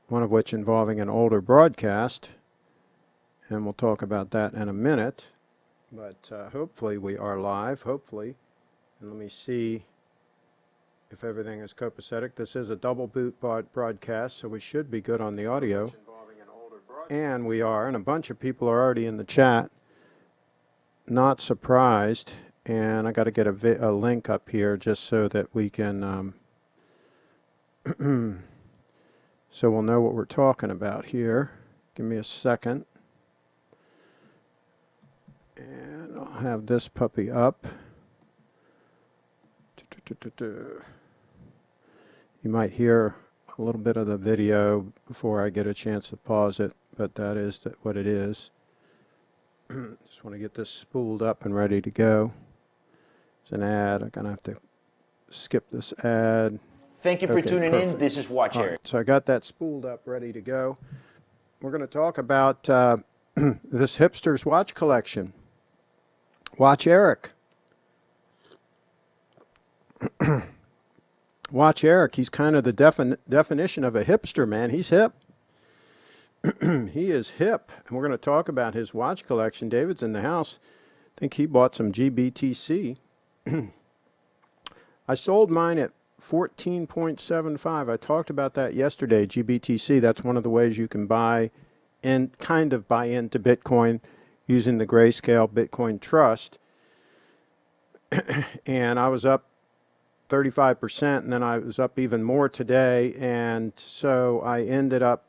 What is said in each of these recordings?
one of which involving an older broadcast, and we'll talk about that in a minute. But hopefully we are live, hopefully. And let me see if everything is copacetic. This is a double boot broadcast, so we should be good on the audio. And we are, and a bunch of people are already in the chat. Not surprised. And I got to get a link up here just so that we can... So we'll know what we're talking about here. Give me a second. And I'll have this puppy up. You might hear a little bit of the video before I get a chance to pause it, but that is what it is. Just want to get this spooled up and ready to go. It's an ad. I'm going to have to skip this ad. Thank you for tuning in. This is Watch Eric. So I got that spooled up, ready to go. We're going to talk about this hipster's watch collection. Watch Eric. Watch Eric. He's kind of the definition of a hipster, man. He's hip. He is hip. And we're going to talk about his watch collection. David's in the house. I think he bought some GBTC. I sold mine at 14.75. I talked about that yesterday, GBTC. That's one of the ways you can buy and kind of buy into Bitcoin using the Grayscale Bitcoin Trust. And I was up 35%, and then I was up even more today. And so I ended up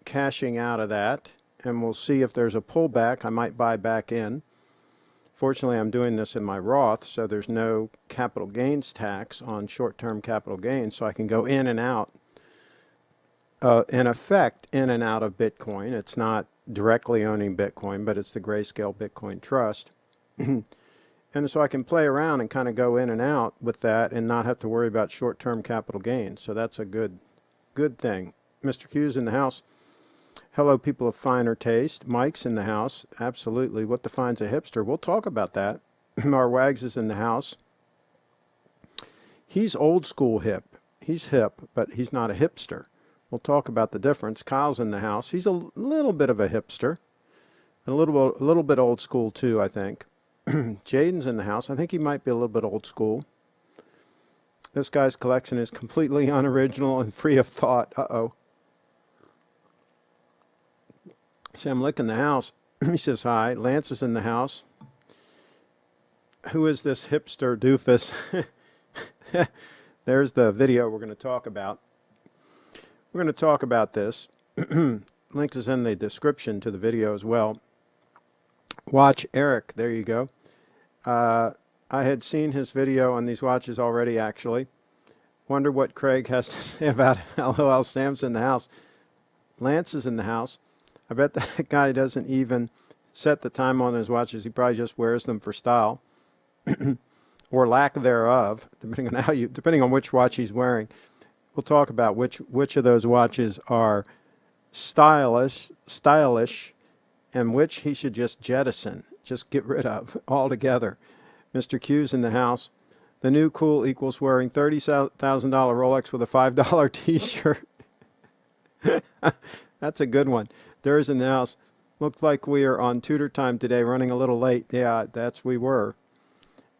cashing out of that, and we'll see if there's a pullback. I might buy back in. Fortunately, I'm doing this in my Roth, so there's no capital gains tax on short-term capital gains, so I can go in and out, in effect, in and out of Bitcoin. It's not directly owning Bitcoin, but it's the Grayscale Bitcoin Trust. And so I can play around and kind of go in and out with that and not have to worry about short-term capital gains. So that's a good thing. Mr. Q's in the house. Hello, people of finer taste. Mike's in the house. Absolutely. What defines a hipster? We'll talk about that. Our Wags is in the house. He's old school hip. He's hip, but he's not a hipster. We'll talk about the difference. Kyle's in the house. He's a little bit of a hipster. A little bit old school too, I think. Jaden's in the house. I think he might be a little bit old school. This guy's collection is completely unoriginal and free of thought. Uh-oh. Sam Lick in the house. He says hi. Lance is in the house. Who is this hipster doofus? There's the video we're going to talk about. We're going to talk about this. Link is in the description to the video as well. Watch Eric. There you go. I had seen his video on these watches already, actually. Wonder what Craig has to say about it. LOL, Sam's in the house. Lance is in the house. I bet that guy doesn't even set the time on his watches. He probably just wears them for style or lack thereof, depending on which watch he's wearing. We'll talk about which of those watches are stylish, and which he should just jettison, just get rid of altogether. Mr. Q's in the house. The new cool equals wearing $30,000 Rolex with a $5 T-shirt. That's a good one. There's in the house. Looked like we are on tutor time today, running a little late. Yeah, we were.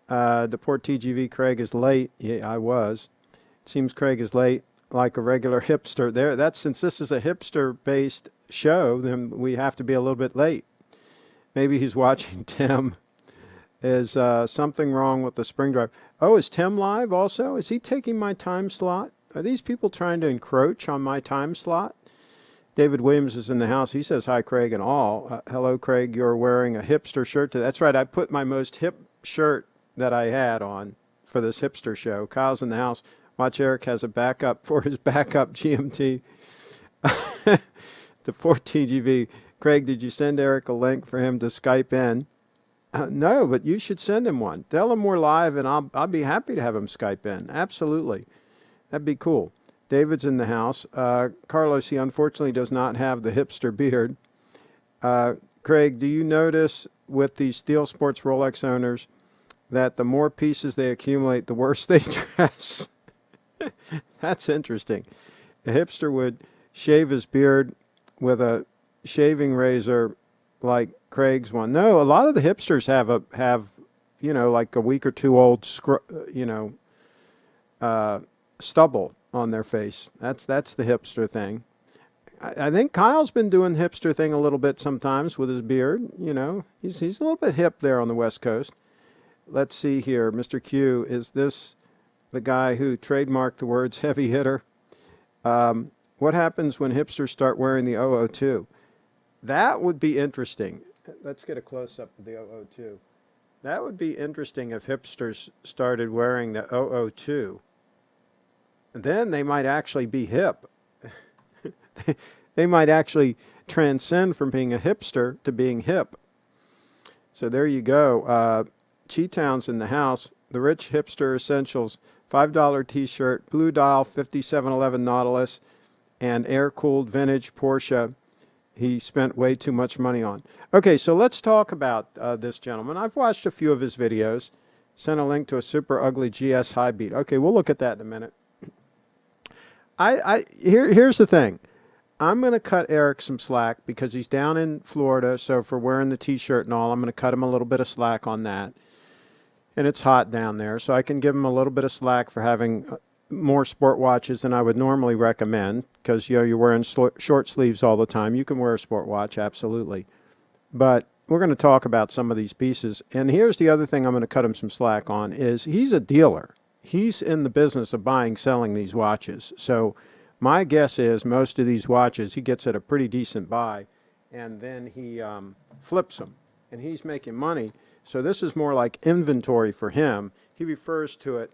The poor TGV Craig is late. Yeah, I was. Seems Craig is late like a regular hipster. Since this is a hipster-based show, then we have to be a little bit late. Maybe he's watching Tim. Is something wrong with the spring drive? Oh, is Tim live also? Is he taking my time slot? Are these people trying to encroach on my time slot? David Williams is in the house. He says, hi, Craig and all. Hello, Craig. You're wearing a hipster shirt today. That's right. I put my most hip shirt that I had on for this hipster show. Kyle's in the house. Watch Eric has a backup for his backup GMT. The 4TGV. Craig, did you send Eric a link for him to Skype in? No, but you should send him one. Tell him we're live, and I'll be happy to have him Skype in. Absolutely. That'd be cool. David's in the house. Carlos, he unfortunately does not have the hipster beard. Craig, do you notice with these Steel Sports Rolex owners that the more pieces they accumulate, the worse they dress? That's interesting. A hipster would shave his beard with a shaving razor like Craig's one. No, a lot of the hipsters have like a week or two old stubble on their face. That's the hipster thing. I think Kyle's been doing the hipster thing a little bit sometimes with his beard. He's a little bit hip there on the West Coast. Let's see here, Mr. Q. Is this the guy who trademarked the words heavy hitter? What happens when hipsters start wearing the 002? That would be interesting. Let's get a close-up of the 002. That would be interesting if hipsters started wearing the 002. Then they might actually be hip. They might actually transcend from being a hipster to being hip. So there you go. Cheetown's in the house. The Rich Hipster Essentials, $5 t-shirt, Blue Dial 5711 Nautilus, and air-cooled vintage Porsche he spent way too much money on. Okay, so let's talk about this gentleman. I've watched a few of his videos. Sent a link to a super ugly GS high beat. Okay, we'll look at that in a minute. Here's the thing. I'm going to cut Eric some slack because he's down in Florida, so for wearing the t-shirt and all, I'm going to cut him a little bit of slack on that. And it's hot down there, so I can give him a little bit of slack for having more sport watches than I would normally recommend because you're wearing short sleeves all the time. You can wear a sport watch, absolutely. But we're going to talk about some of these pieces. And here's the other thing I'm going to cut him some slack on is he's a dealer. He's in the business of buying, selling these watches. So my guess is most of these watches he gets at a pretty decent buy, and then he flips them, and he's making money. So this is more like inventory for him. He refers to it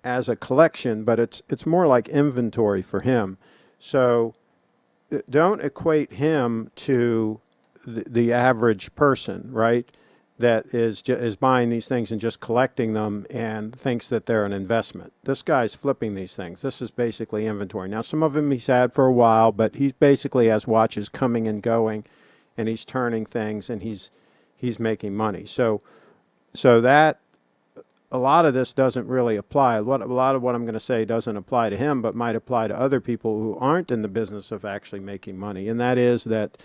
as a collection, but it's more like inventory for him. So don't equate him to the average person, right? That is buying these things and just collecting them and thinks that they're an investment. This guy's flipping these things. This is basically inventory. Now, some of them he's had for a while, but he basically has watches coming and going, and he's turning things, and he's making money. So that a lot of this doesn't really apply. A lot of what I'm going to say doesn't apply to him, but might apply to other people who aren't in the business of actually making money. And that is that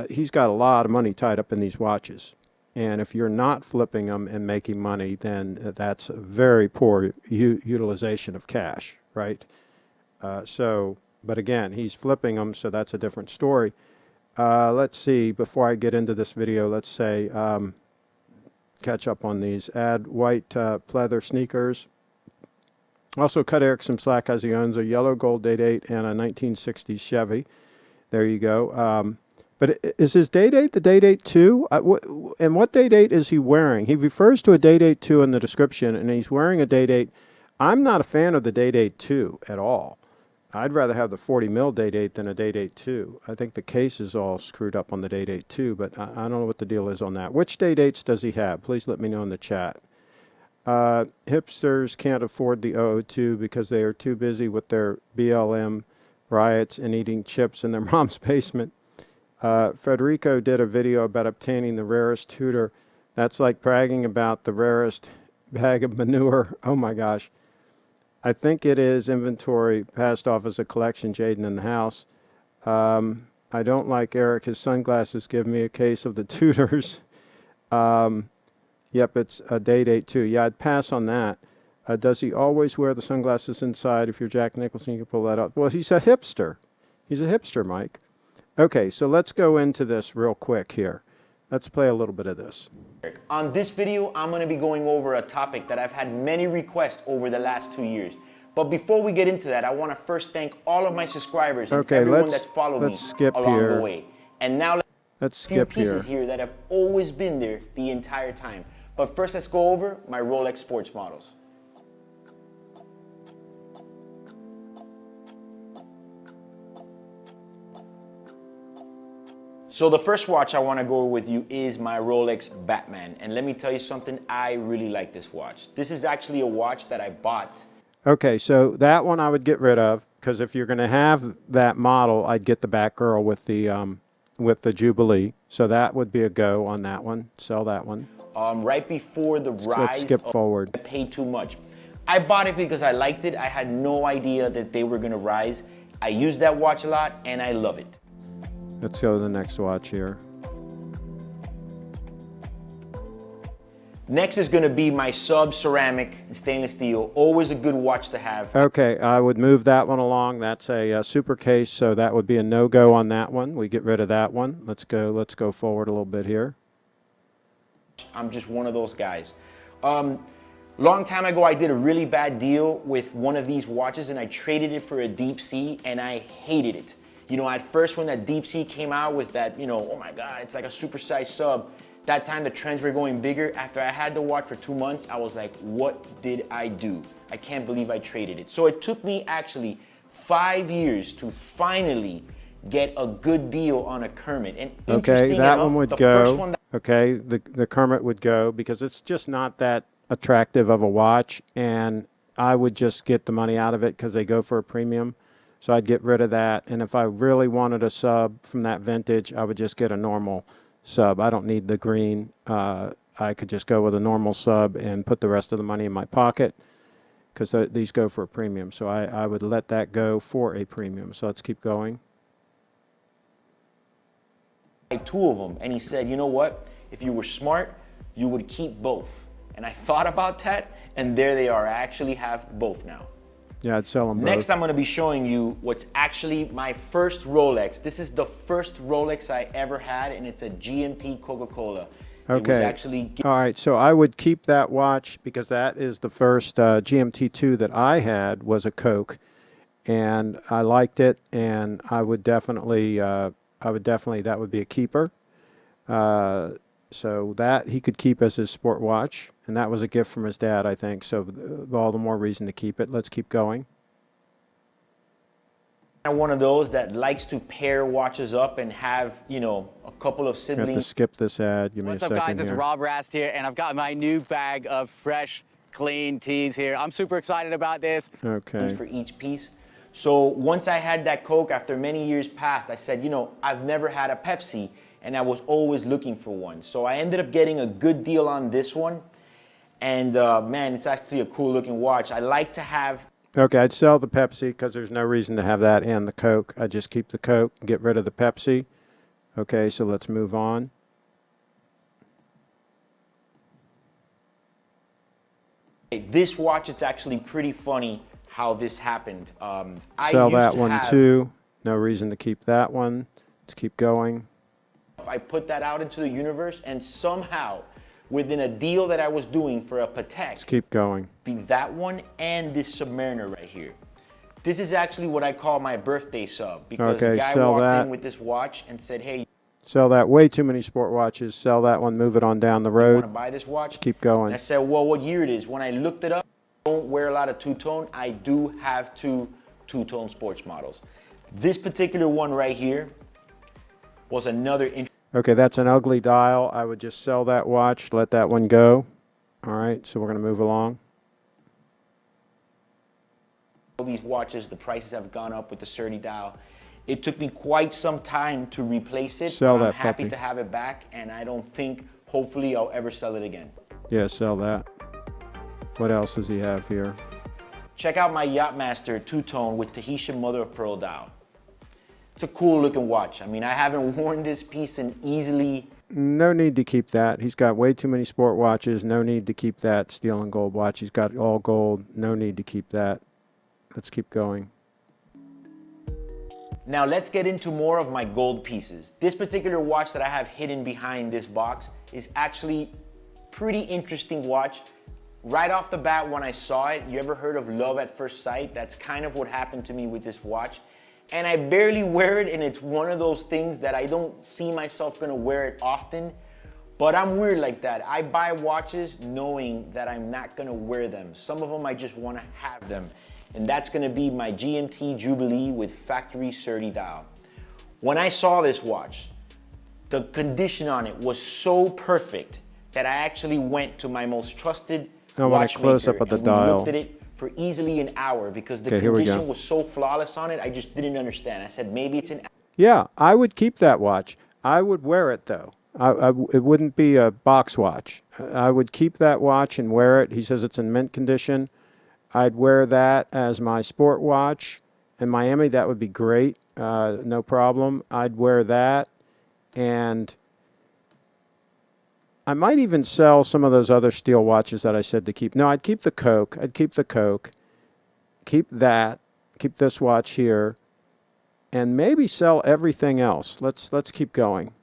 he's got a lot of money tied up in these watches. And if you're not flipping them and making money, then that's a very poor utilization of cash, right? But again, he's flipping them, so that's a different story. Let's see, before I get into this video, let's say, catch up on these. Add white pleather sneakers. Also cut Eric some slack as he owns a yellow gold Day-Date and a 1960s Chevy. There you go. But is his Day-Date the Day-Date 2? And what Day-Date is he wearing? He refers to a Day-Date 2 in the description, and he's wearing a Day-Date. I'm not a fan of the Day-Date 2 at all. I'd rather have the 40 mil Day-Date than a Day-Date 2. I think the case is all screwed up on the Day-Date 2, but I don't know what the deal is on that. Which Day-Dates does he have? Please let me know in the chat. Hipsters can't afford the 002 because they are too busy with their BLM riots and eating chips in their mom's basement. Federico did a video about obtaining the rarest Tudor. That's like bragging about the rarest bag of manure. Oh my gosh. I think it is inventory passed off as a collection. Jaden in the house. I don't like Eric. His sunglasses give me a case of the Tudors. Yep, it's a Day-Date too. Yeah, I'd pass on that. Does he always wear the sunglasses inside? If you're Jack Nicholson, you can pull that up. Well, he's a hipster. He's a hipster, Mike. Okay, so let's go into this real quick here. Let's play a little bit of this. On this video, I'm going to be going over a topic that I've had many requests over the last 2 years. But before we get into that, I want to first thank all of my subscribers and everyone that's followed me along the way. And now let's skip pieces here that have always been there the entire time. But first, let's go over my Rolex sports models. So the first watch I want to go with you is my Rolex Batman. And let me tell you something, I really like this watch. This is actually a watch that I bought. Okay, so that one I would get rid of, because if you're going to have that model, I'd get the Batgirl with the Jubilee. So that would be a go on that one. Sell that one. Right before the rise, let's skip forward. I paid too much. I bought it because I liked it. I had no idea that they were going to rise. I use that watch a lot, and I love it. Let's go to the next watch here. Next is going to be my Sub ceramic stainless steel. Always a good watch to have. Okay, I would move that one along. That's a super case, so that would be a no-go on that one. We get rid of that one. Let's go forward a little bit here. I'm just one of those guys. Long time ago, I did a really bad deal with one of these watches, and I traded it for a Deep Sea, and I hated it. You know, at first when that Deep Sea came out with that, you know, oh my God, it's like a supersized Sub. That time the trends were going bigger. After I had the watch for 2 months, I was like, what did I do? I can't believe I traded it. So it took me actually 5 years to finally get a good deal on a Kermit. And okay, that one would go. Okay, the Kermit would go because it's just not that attractive of a watch, and I would just get the money out of it because they go for a premium. So I'd get rid of that. And if I really wanted a Sub from that vintage, I would just get a normal Sub. I don't need the green. I could just go with a normal Sub and put the rest of the money in my pocket because these go for a premium. So I would let that go for a premium. So let's keep going. Two of them, and he said, you know what? If you were smart, you would keep both. And I thought about that, and there they are. I actually have both now. Yeah, I'd sell them both. Next, I'm going to be showing you what's actually my first Rolex. This is the first Rolex I ever had, and it's a GMT Coca-Cola. Okay. All right, so I would keep that watch because that is the first GMT2 that I had was a Coke, and I liked it, and I would definitely, that would be a keeper. So that he could keep as his sport watch, and that was a gift from his dad, I think. So all the more reason to keep it. Let's keep going. I'm one of those that likes to pair watches up and have, you know, a couple of siblings. I have to skip this ad. Give me a second. What's up, guys? It's Rob Rast here, and I've got my new bag of fresh, clean teas here. I'm super excited about this. Okay. For each piece. So once I had that Coke, after many years passed, I said, you know, I've never had a Pepsi, and I was always looking for one. So I ended up getting a good deal on this one. And man, it's actually a cool looking watch. I like to have... Okay, I'd sell the Pepsi because there's no reason to have that and the Coke. I'd just keep the Coke, get rid of the Pepsi. Okay, so let's move on. This watch, it's actually pretty funny how this happened. Sell that one too. No reason to keep that one. Let's keep going. I put that out into the universe, and somehow, within a deal that I was doing for a Patek, let's keep going. Be that one and this Submariner right here. This is actually what I call my birthday sub, because the guy walked in with this watch and said, hey, sell that. Way too many sport watches. Sell that one, move it on down the road. You want to buy this watch? Keep going. And I said, well, what year it is? When I looked it up, I don't wear a lot of two-tone. I do have two two-tone sports models. This particular one right here was another okay, that's an ugly dial. I would just sell that watch, let that one go. All right, so we're going to move along. All these watches, the prices have gone up with the Serti dial. It took me quite some time to replace it. Sell that, I'm happy puppy. to have it back, and I don't think, hopefully, I'll ever sell it again. Yeah, sell that. What else does he have here? Check out my Yacht-Master two-tone with Tahitian mother-of-pearl dial. It's a cool looking watch. I mean, I haven't worn this piece in easily... No need to keep that. He's got way too many sport watches. No need to keep that steel and gold watch. He's got all gold. No need to keep that. Let's keep going. Now let's get into more of my gold pieces. This particular watch that I have hidden behind this box is actually pretty interesting watch. Right off the bat when I saw it, you ever heard of love at first sight? That's kind of what happened to me with this watch. And I barely wear it, and it's one of those things that I don't see myself gonna wear it often, but I'm weird like that. I buy watches knowing that I'm not gonna wear them. Some of them I just wanna have them. And that's gonna be my GMT Jubilee with factory Serti dial. When I saw this watch, the condition on it was so perfect that I actually went to my most trusted watchmaker close up at the dial. looked at it for easily an hour because the condition was so flawless on it, I just didn't understand. I said, maybe it's an... Yeah, I would keep that watch. I would wear it, though. It wouldn't be a box watch. I would keep that watch and wear it. He says it's in mint condition. I'd wear that as my sport watch, In Miami, that would be great. No problem. I'd wear that. And I might even sell some of those other steel watches that I said to keep. No, I'd keep the Coke. I'd keep the Coke. Keep that. Keep this watch here. And maybe sell everything else. Let's keep going.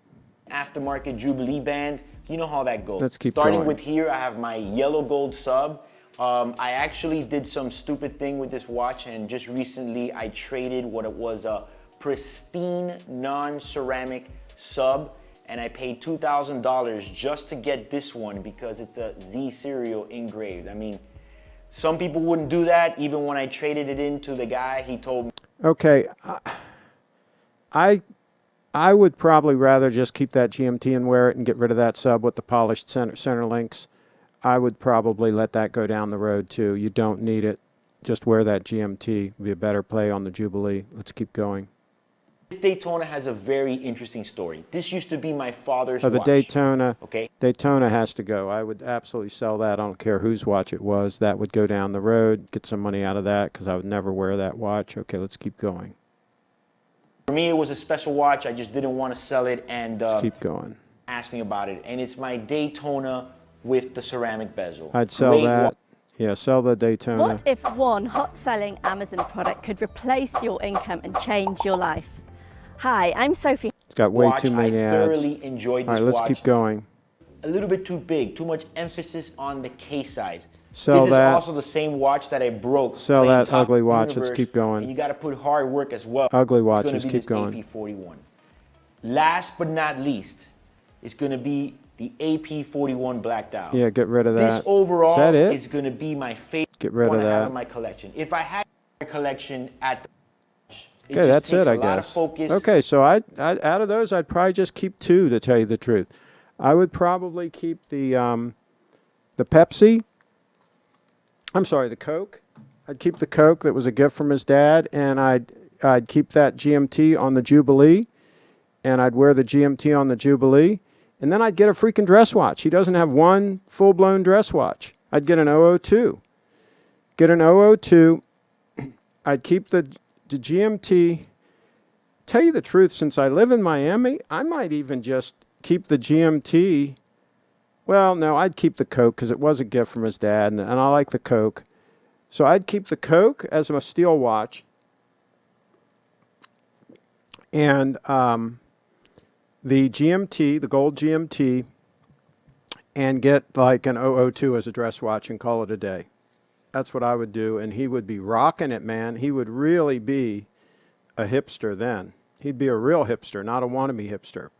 Aftermarket Jubilee band. You know how that goes. Let's keep Starting going. with here, I have my yellow gold sub. I actually did some stupid thing with this watch, and just recently I traded what it was a pristine non-ceramic sub, and I paid $2,000 just to get this one because it's a Z serial engraved. I mean, some people wouldn't do that. Even when I traded it in to the guy, he told me. Okay, I would probably rather just keep that GMT and wear it and get rid of that sub with the polished center links. I would probably let that go down the road too. You don't need it. Just wear that GMT. It'd be a better play on the Jubilee. Let's keep going. This Daytona has a very interesting story. This used to be my father's watch. The Daytona. Okay. Daytona has to go. I would absolutely sell that. I don't care whose watch it was. That would go down the road. Get some money out of that because I would never wear that watch. Okay, let's keep going. For me, it was a special watch. I just didn't want to sell it, and let's keep going. Asked me about it, and it's my Daytona with the ceramic bezel. I'd sell that. Yeah, sell the Daytona. What if one hot-selling Amazon product could replace your income and change your life? Hi, I'm Sophie. It's got way too many ads. I thoroughly enjoyed this watch. All right, let's keep going. A little bit too big, too much emphasis on the case size. Sell this that. is also the same watch that I broke. Sell that ugly watch. Let's keep going. And you got to put hard work as well. Ugly watch. Let's keep going. AP41. Last but not least, it's going to be the AP41 Black Dial. Yeah, get rid of that. This overall is, is going to be my favorite get rid one of I have that. in my collection. If I had my collection at the okay, that's it, I guess. Okay, so I out of those, I'd probably just keep two, to tell you the truth. I would probably keep the Pepsi. I'm sorry, the Coke. I'd keep the Coke that was a gift from his dad, and I'd keep that GMT on the Jubilee, and I'd wear the GMT on the Jubilee, and then I'd get a freaking dress watch. He doesn't have one full-blown dress watch. I'd get an 002. Get an 002. I'd keep the GMT. Tell you the truth, since I live in Miami, I might even just keep the GMT. Well, no, I'd keep the Coke because it was a gift from his dad, and I like the Coke. So I'd keep the Coke as a steel watch, and the GMT, the gold GMT, and get like an 002 as a dress watch and call it a day. That's what I would do, and he would be rocking it, man. He would really be a hipster then. He'd be a real hipster, not a wannabe hipster.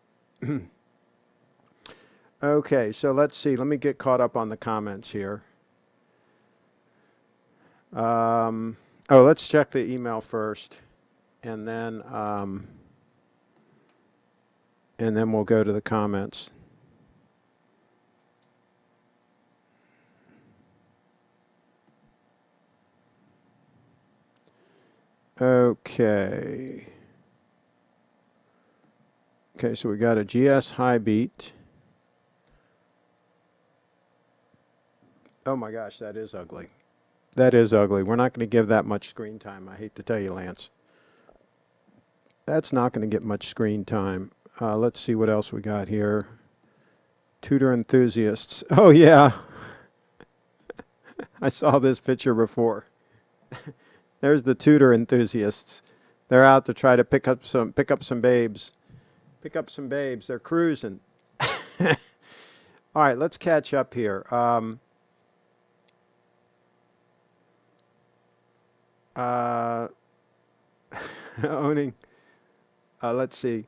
Okay, so let's see. Let me get caught up on the comments here. Let's check the email first, and then we'll go to the comments. Okay. Okay, so we got a GS High Beat. Oh my gosh, that is ugly. That is ugly. We're not going to give that much screen time. I hate to tell you, Lance. That's not going to get much screen time. Let's see what else we got here. Tudor enthusiasts. Oh yeah. I saw this picture before. There's the Tudor enthusiasts. They're out to try to pick up some babes. Pick up some babes. They're cruising. All right, let's catch up here. Owning. Let's see.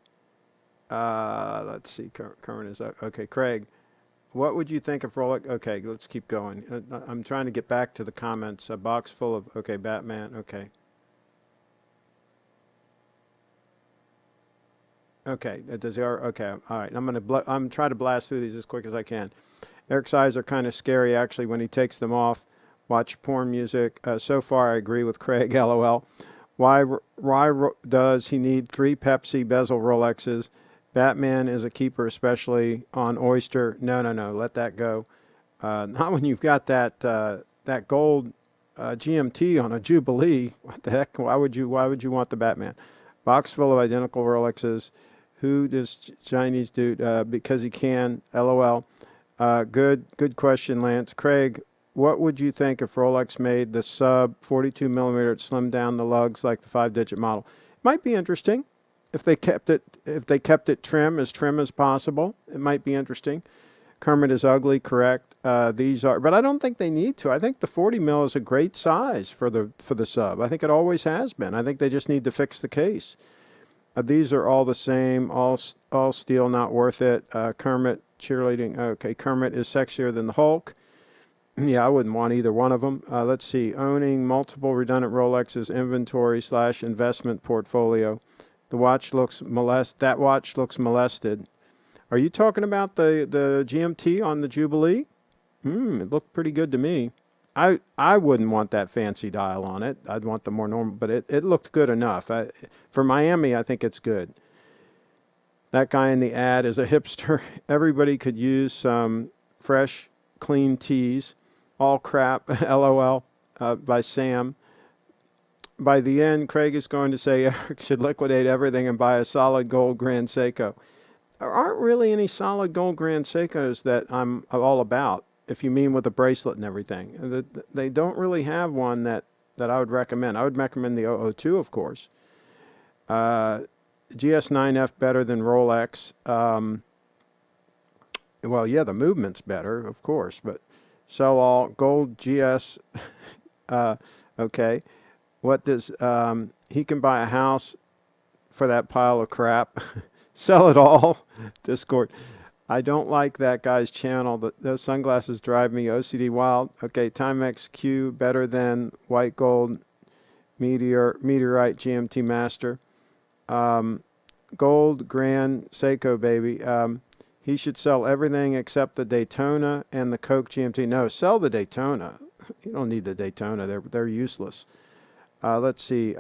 Kermit is okay. Craig, what would you think of Rolex? Okay, let's keep going. I'm trying to get back to the comments. A box full of Batman. Okay. Okay. Okay. All right. I'm trying to blast through these as quick as I can. Eric's eyes are kind of scary actually when he takes them off. Watch porn music. So far, I agree with Craig. LOL. Why does he need 3 Pepsi bezel Rolexes? Batman is a keeper, especially on Oyster. No. Let that go. Not when you've got that gold GMT on a Jubilee. What the heck? Why would you want the Batman? Box full of identical Rolexes. Who does Chinese dude? Because he can. LOL. Good question, Lance. Craig, what would you think if Rolex made the sub 42 millimeter slim down the lugs like the 5-digit model? Might be interesting if they kept it trim as possible. It might be interesting. Kermit is ugly, correct. These are, but I don't think they need to. I think the 40 mil is a great size for the sub. I think it always has been. I think they just need to fix the case. These are all the same, all steel, not worth it. Kermit cheerleading. Okay, Kermit is sexier than the Hulk. Yeah, I wouldn't want either one of them. Let's see. Owning multiple redundant Rolexes, inventory / investment portfolio. The watch looks That watch looks molested. Are you talking about the GMT on the Jubilee? It looked pretty good to me. I wouldn't want that fancy dial on it. I'd want the more normal, but it looked good enough. For Miami, I think it's good. That guy in the ad is a hipster. Everybody could use some fresh, clean teas. All crap, LOL, by Sam. By the end, Craig is going to say Eric should liquidate everything and buy a solid gold Grand Seiko. There aren't really any solid gold Grand Seikos that I'm all about, if you mean with a bracelet and everything. They don't really have one that I would recommend. I would recommend the 002, of course. GS9F better than Rolex. Well, yeah, the movement's better, of course, but sell all gold GS. Okay. What does he can buy a house for that pile of crap? Sell it all. Discord. I don't like that guy's channel. Those sunglasses drive me OCD wild. Okay, Timex Q better than white gold meteorite GMT Master. Gold Grand Seiko baby. He should sell everything except the Daytona and the Coke GMT. No, sell the Daytona. You don't need the Daytona. They're useless. Let's see.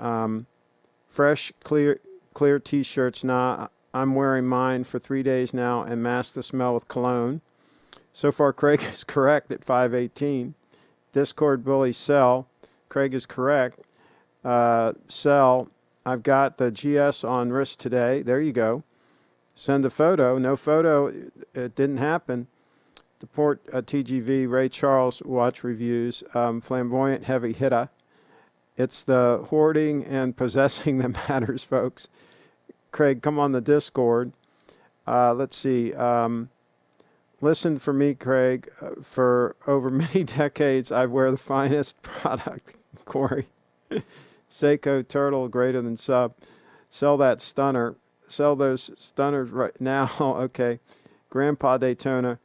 Fresh, clear T-shirts. Nah, I'm wearing mine for 3 days now and mask the smell with cologne. So far, Craig is correct at 518. Discord bully sell. Craig is correct. Sell. I've got the GS on wrist today. There you go. Send a photo. No photo. It didn't happen. Deport TGV. Ray Charles watch reviews. Flamboyant heavy hitter. It's the hoarding and possessing that matters, folks. Craig, come on the Discord. Let's see. Listen for me, Craig. For over many decades, I wear the finest product. Corey. Seiko Turtle greater than sub. Sell that stunner. Sell those stunners right now. Okay. Grandpa Daytona.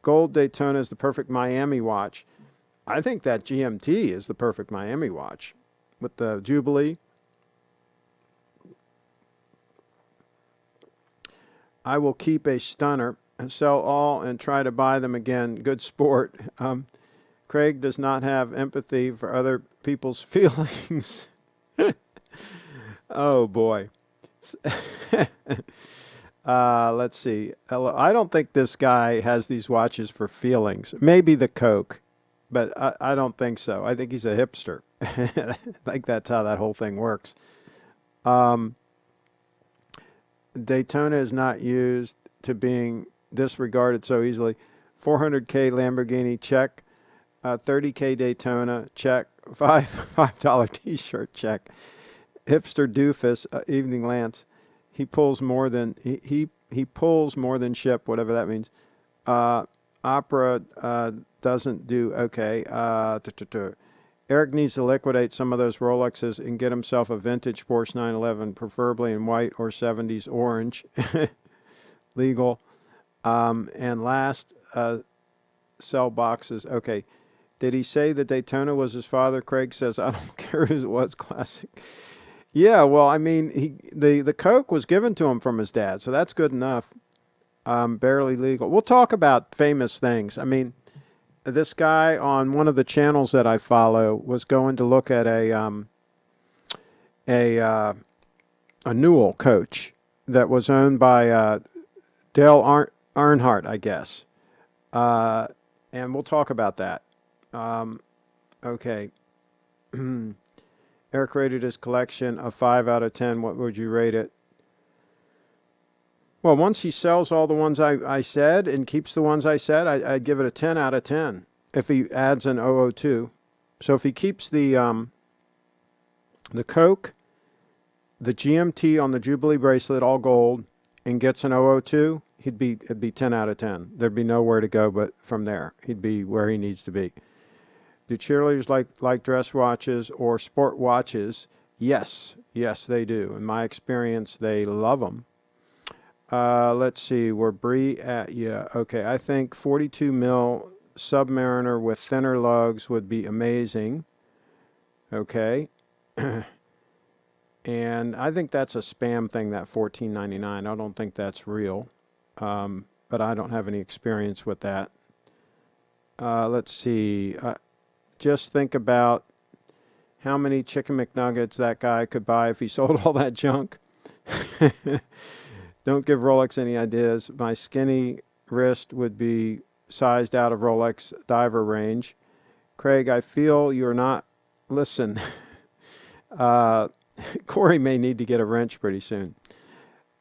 Gold Daytona is the perfect Miami watch. I think that GMT is the perfect Miami watch. With the Jubilee. I will keep a stunner and sell all and try to buy them again. Good sport. Craig does not have empathy for other people's feelings. Oh, boy. Let's see. I don't think this guy has these watches for feelings. Maybe the Coke, but I don't think so. I think he's a hipster. I think that's how that whole thing works. Daytona is not used to being disregarded so easily. 400K Lamborghini, check. 30K Daytona, check. $5 T-shirt, check. Hipster doofus, Evening Lance. He pulls more than he pulls more than ship, whatever that means. Opera doesn't do okay. Eric needs to liquidate some of those Rolexes and get himself a vintage Porsche 911, preferably in white or 70s orange. Legal. And last, sell boxes. Okay. Did he say the Daytona was his father? Craig says, I don't care who it was, classic. Yeah, well, I mean, the Coke was given to him from his dad, so that's good enough. Barely legal. We'll talk about famous things. I mean, this guy on one of the channels that I follow was going to look at a Newell coach that was owned by Dale Earnhardt, I guess. And we'll talk about that. Okay. Eric rated his collection a 5 out of 10. What would you rate it? Well, once he sells all the ones I said and keeps the ones I said, I'd give it a 10 out of 10 if he adds an 002. So if he keeps the Coke, the GMT on the Jubilee bracelet, all gold, and gets an 002, it'd be 10 out of 10. There'd be nowhere to go but from there. He'd be where he needs to be. Do cheerleaders like dress watches or sport watches? Yes, they do. In my experience, they love them. Let's see, where Bree at? Yeah, okay. I think 42 mil Submariner with thinner lugs would be amazing. Okay. And I think that's a spam thing, that $14.99. I don't think that's real. But I don't have any experience with that. Let's see. Just think about how many chicken McNuggets that guy could buy if he sold all that junk. Don't give Rolex any ideas. My skinny wrist would be sized out of Rolex diver range. Craig, I feel you're not... Listen, Corey may need to get a wrench pretty soon.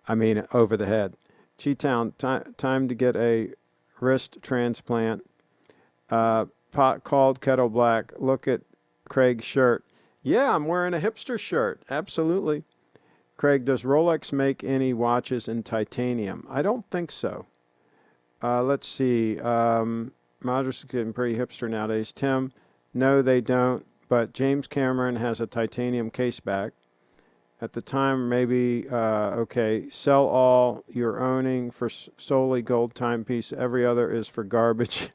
I mean, over the head. Cheetown, time to get a wrist transplant. Pot called kettle black. Look at Craig's shirt. Yeah, I'm wearing a hipster shirt. Absolutely. Craig, does Rolex make any watches in titanium? I don't think so. Let's see. Models is getting pretty hipster nowadays. Tim, no, they don't. But James Cameron has a titanium case back. At the time, maybe, okay, sell all you're owning for solely gold timepiece. Every other is for garbage.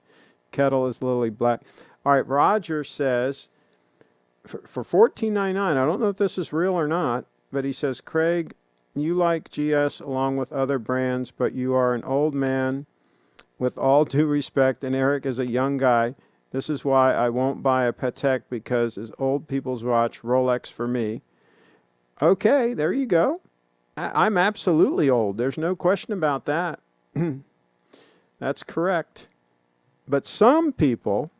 Kettle is lily black. All right, Roger says, for $14.99, I don't know if this is real or not, but he says, Craig, you like GS along with other brands, but you are an old man with all due respect, and Eric is a young guy. This is why I won't buy a Patek, because it's old people's watch, Rolex for me. Okay, there you go. I'm absolutely old. There's no question about that. That's correct. But some people,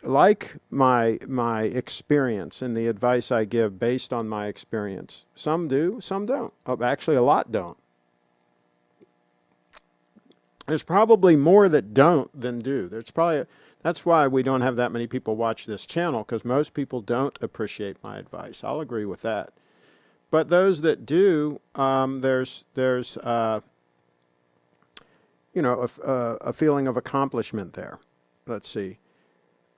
like my experience and the advice I give based on my experience. Some do, some don't. Actually, a lot don't. There's probably more that don't than do. That's why we don't have that many people watch this channel, because most people don't appreciate my advice. I'll agree with that. But those that do, there's a feeling of accomplishment there. Let's see.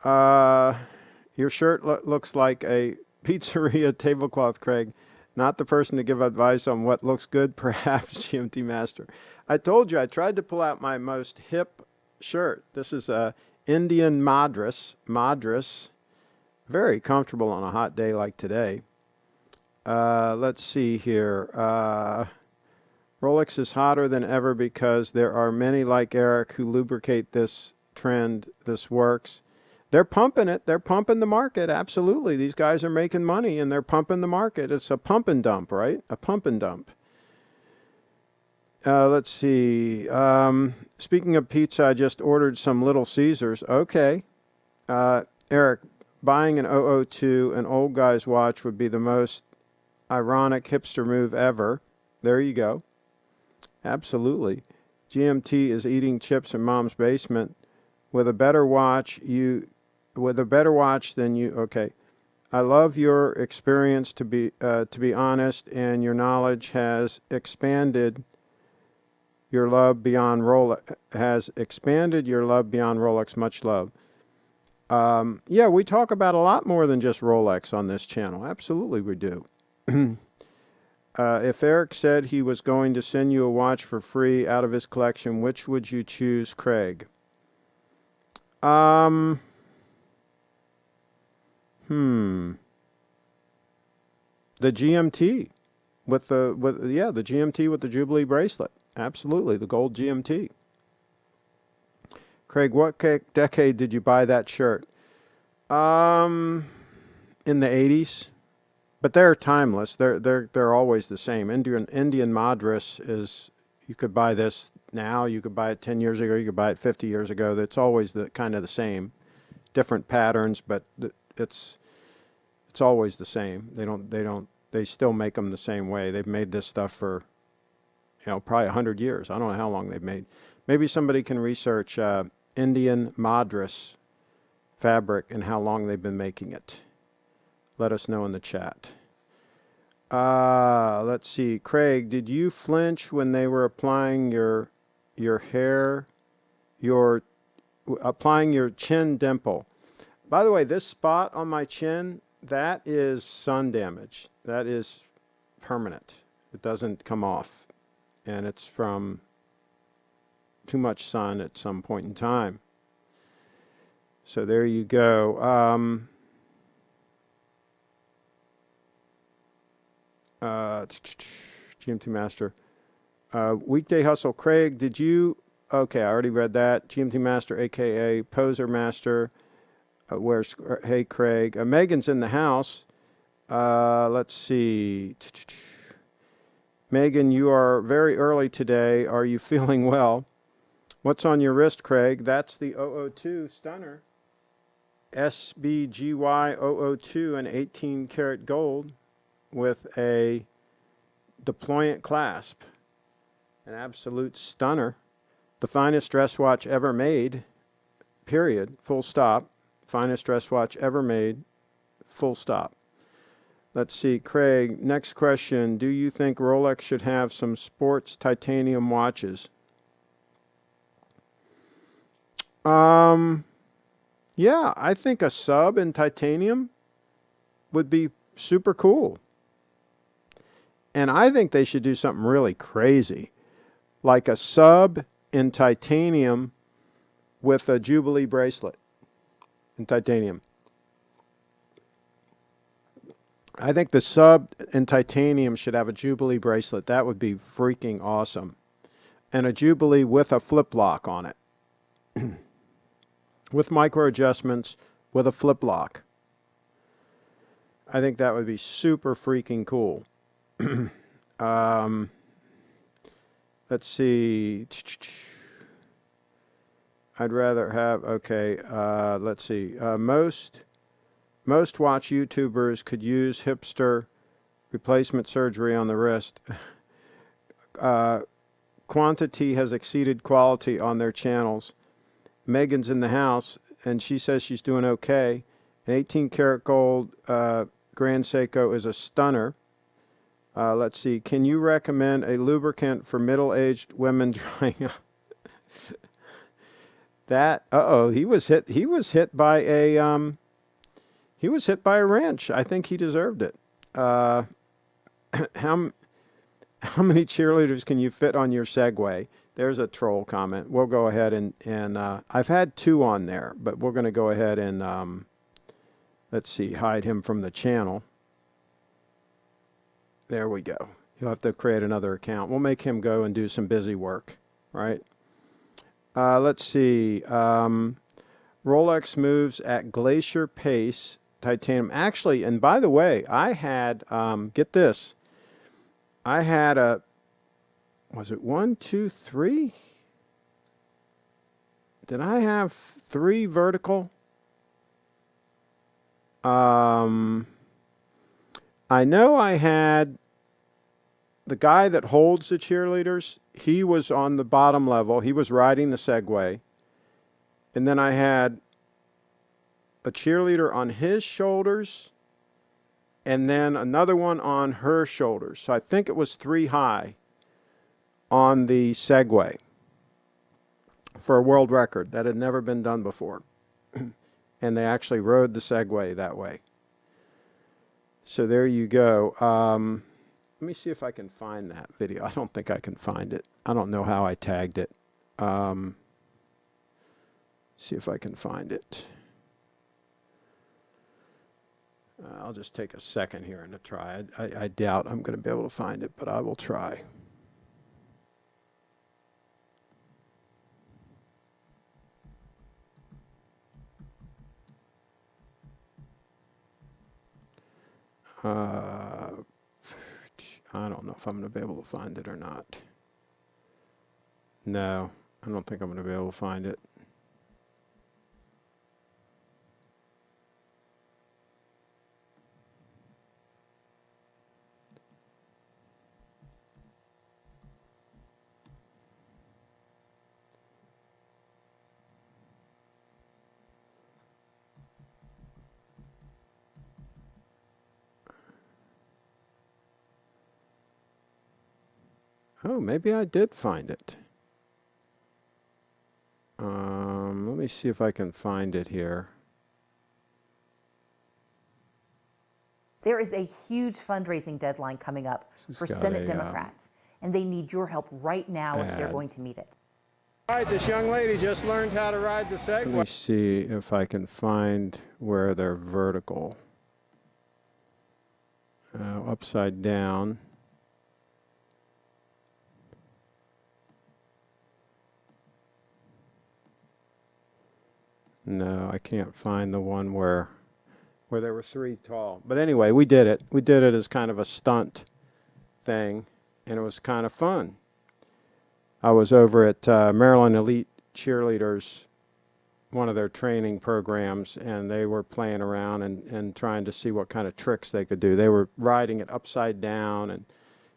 Your shirt looks like a pizzeria tablecloth, Craig. Not the person to give advice on what looks good, perhaps, GMT Master. I told you, I tried to pull out my most hip shirt. This is a Indian Madras. Very comfortable on a hot day like today. Let's see here. Rolex is hotter than ever because there are many like Eric who lubricate this trend. This works. They're pumping it. They're pumping the market. Absolutely. These guys are making money and they're pumping the market. It's a pump and dump, right? A pump and dump. Let's see. Speaking of pizza, I just ordered some Little Caesars. Okay. Eric, buying an 002, an old guy's watch, would be the most ironic hipster move ever. There you go. Absolutely. GMT is eating chips in mom's basement. With a better watch than you. Okay. I love your experience, to be honest, and your knowledge has expanded your love beyond Rolex. Much love. Yeah, we talk about a lot more than just Rolex on this channel. Absolutely, we do. If Eric said he was going to send you a watch for free out of his collection, which would you choose, Craig? The GMT with the GMT with the Jubilee bracelet. Absolutely, the gold GMT. Craig, what decade did you buy that shirt? In the 80s. But they're timeless. They're always the same. Indian Madras is, you could buy this now, you could buy it 10 years ago, you could buy it 50 years ago. It's always kind of the same. different patterns, but it's always the same. They still make them the same way. They've made this stuff for, probably 100 years. I don't know how long they've made. Maybe somebody can research Indian Madras fabric and how long they've been making it. Let us know in the chat. Let's see. Craig, did you flinch when they were applying your hair, applying your chin dimple? By the way, this spot on my chin, that is sun damage. That is permanent. It doesn't come off. And it's from too much sun at some point in time. So there you go. GMT Master. Weekday Hustle. Craig, did you... Okay, I already read that. GMT Master, a.k.a. Poser Master. Where's... Hey, Craig. Megan's in the house. Let's see. Megan, you are very early today. Are you feeling well? What's on your wrist, Craig? That's the 002 Stunner. SBGY 002 and 18 karat gold with a deployant clasp. An absolute stunner. The finest dress watch ever made, period, full stop. Finest dress watch ever made, full stop. Let's see, Craig, next question. Do you think Rolex should have some sports titanium watches? Yeah, I think a sub in titanium would be super cool. And I think they should do something really crazy, like a sub in titanium with a Jubilee bracelet in titanium. I think the sub in titanium should have a Jubilee bracelet. That would be freaking awesome. And a Jubilee with a flip lock on it. With micro adjustments, with a flip lock. I think that would be super freaking cool. Let's see. I'd rather have, okay, let's see. Most watch YouTubers could use hipster replacement surgery on the wrist. Quantity has exceeded quality on their channels. Megan's in the house, and she says she's doing okay. An 18 karat gold Grand Seiko is a stunner. Let's see. Can you recommend a lubricant for middle-aged women drying up? That, he was hit by a wrench. I think he deserved it. How many cheerleaders can you fit on your Segway? There's a troll comment. We'll go ahead and I've had 2 on there, but we're going to go ahead and let's see, hide him from the channel. There we go. He'll have to create another account. We'll make him go and do some busy work, right? Let's see. Rolex moves at glacier pace. Titanium. Actually, and by the way, I had, get this. I had was it 1, 2, 3? Did I have 3 vertical? I know I had the guy that holds the cheerleaders. He was on the bottom level. He was riding the Segway. And then I had a cheerleader on his shoulders and then another one on her shoulders. So I think it was 3 high on the Segway for a world record. That had never been done before. And they actually rode the Segway that way. So there you go. Let me see if I can find that video. I don't think I can find it. I don't know how I tagged it. See if I can find it. I'll just take a second here and try. I doubt I'm going to be able to find it, but I will try. I don't know if I'm going to be able to find it or not. No, I don't think I'm going to be able to find it. Oh, maybe I did find it. Let me see if I can find it here. There is a huge fundraising deadline coming up for Senate Democrats, and they need your help right now if they're going to meet it. All right, this young lady just learned how to ride the Segway. Let me see if I can find where they're vertical. Upside down. No, I can't find the one where there were 3 tall. But anyway, we did it. We did it as kind of a stunt thing, and it was kind of fun. I was over at Maryland Elite Cheerleaders, one of their training programs, and they were playing around and trying to see what kind of tricks they could do. They were riding it upside down and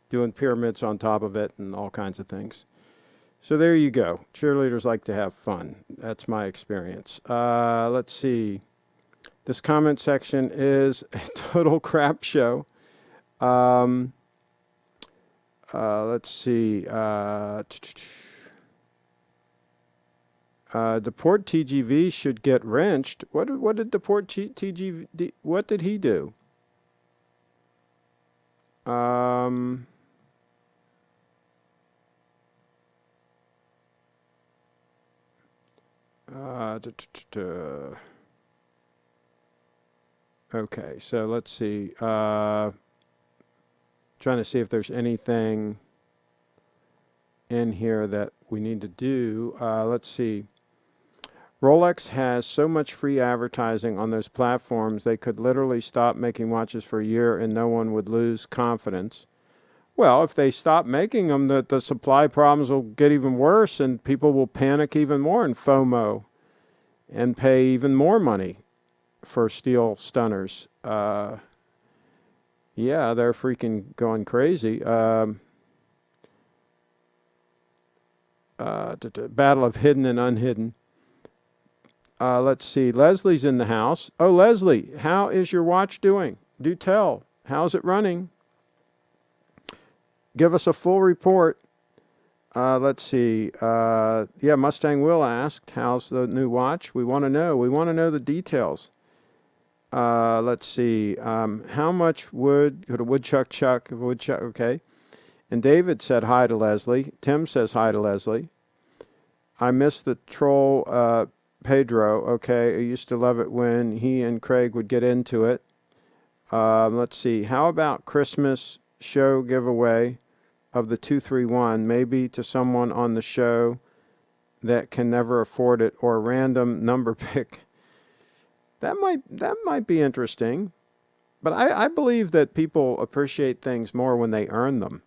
doing pyramids on top of it and all kinds of things. So there you go. Cheerleaders like to have fun. That's my experience. Let's see. This comment section is a total crap show. Let's see. Deport TGV should get wrenched. What did Deport TGV? What did he do? Okay, so let's see. Trying to see if there's anything in here that we need to do. Let's see. Rolex has so much free advertising on those platforms, they could literally stop making watches for a year and no one would lose confidence. Well, if they stop making them, the supply problems will get even worse and people will panic even more and FOMO and pay even more money for steel stunners. Yeah, they're freaking going crazy. Battle of hidden and unhidden. Let's see. Leslie's in the house. Oh, Leslie, how is your watch doing? Do tell. How's it running? Give us a full report. Let's see. Yeah, Mustang Will asked, how's the new watch? We want to know. We want to know the details. Let's see. How much wood could a woodchuck chuck? A woodchuck, okay. And David said hi to Leslie. Tim says hi to Leslie. I miss the troll Pedro. Okay, I used to love it when he and Craig would get into it. Let's see. How about Christmas show giveaway of the 231, maybe to someone on the show that can never afford it, or a random number pick? That might be interesting. But I believe that people appreciate things more when they earn them,